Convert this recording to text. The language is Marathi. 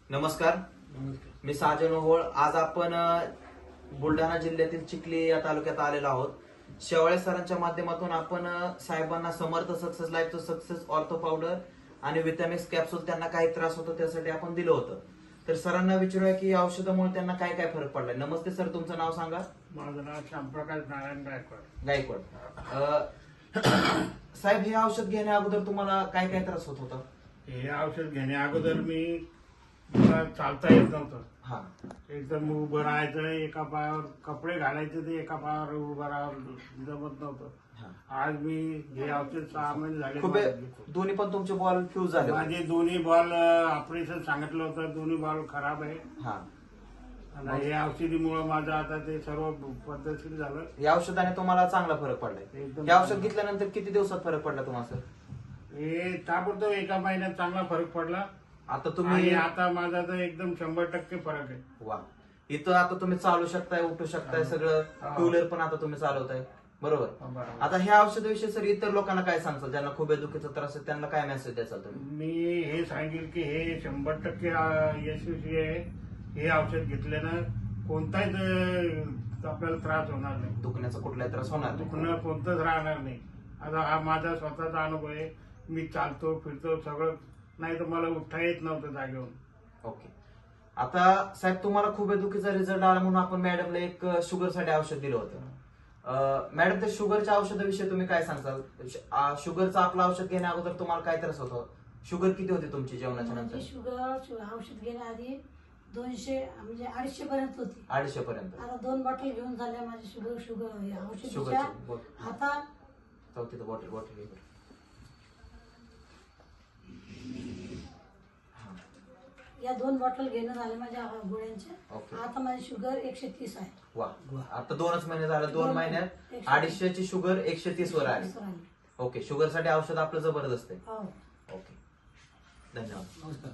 नमस्कार, मी साजन ओहोळ. आज आपण बुलढाणा जिल्ह्यातील चिखली या तालुक्यात आलेलो आहोत. शेवाळे सरांच्या माध्यमातून आपण साहेबांना समर्थ सक्सेस लाईफचं सक्सेस ऑर्थो पावडर आणि विटॅमिक्स कॅप्सूल त्यांना काही त्रास होतो त्यासाठी आपण दिलं होतं. तर सरांना विचारूया की या औषधामुळे त्यांना काय काय फरक पडलाय. नमस्ते सर, तुमचं नाव सांगा. माझं नाव श्यामप्रकाश नारायण गायकवाड. साहेब, हे औषध घेण्या अगोदर तुम्हाला काय काय त्रास होत होता? हे औषध घेण्या अगोदर मला चालता येत नव्हतं. हा, एकदम उभं राहायचं, एका पायावर कपडे घालायचे ते एका पायावर उभं राहावं जमत नव्हतं. आज मी हे औषध 6 महिने झाले खूप दोन्ही पण तुमचे बॉल फ्यूज झाले. माझे दोन्ही बॉल ऑपरेशन सांगितलं होतं, दोन्ही बॉल खराब आहे. हा, आणि हे औषधीमुळे माझं आता ते सर्व पद्धतशीर झालं. या औषधाने तुम्हाला चांगला फरक पडलाय. एकदम. हे औषध घेतल्यानंतर किती दिवसात फरक पडला तुम्हाला सर? हे ताबडतोब एका महिन्यात चांगला फरक पडला. आता आणि तुम्ही आता माझा तर एकदम 100% फरक आहे. वा, इथं आता तुम्ही चालू शकताय, उठू शकताय, सगळं टू व्हीलर पण आता तुम्ही चालवताय, बरोबर? बरोबर. आता ह्या औषधाविषयी सर इतर लोकांना काय सांगताल, ज्यांना खूप दुखीचा त्रास आहे त्यांना काय मेसेज द्याल तुम्ही? मी हे सांगेल की हे 100% यशस्वी आहे. हे औषध घेतल्यानं कोणताच आपल्याला त्रास होणार नाही. दुखण्याचा कुठलाही त्रास होणार नाही. दुखणं कोणतंच राहणार नाही. आता हा माझा स्वतःचा अनुभव आहे. मी चालतो फिरतो सगळं, नाही तर मला उठता येत नव्हतं जागेवरून. ओके. आता साहेब, तुम्हाला खूप दुखीचा रिझल्ट आला म्हणून आपण मॅडमला एक शुगरसाठी औषध दिलं होतं. मॅडम, त्या शुगरच्या औषधाविषयी तुम्ही काय सांगताल? शुगरचं आपलं औषध घेण्या अगोदर तुम्हाला काय त्रास होतो? शुगर किती होती तुमची जेवणाच्या नंतर? शुगर औषध घेण्याआधी 200 म्हणजे 250 पर्यंत होती. 250 पर्यंत. आता 2 बॉटल घेऊन झाल्या माझी शुगर औषधीच्या. शुगरची आता चौथी बॉटल या 2 बॉटल घेणं झाले माझ्या गोळ्यांच्या. ओके. आता माझी शुगर 130 आहे. वा, आता 2च महिने झाले. 2 महिन्यात 250 ची शुगर 130 वर आली. ओके, शुगरसाठी औषध आपलं जबरदस्त आहे. हो. ओके, धन्यवाद. नमस्कार.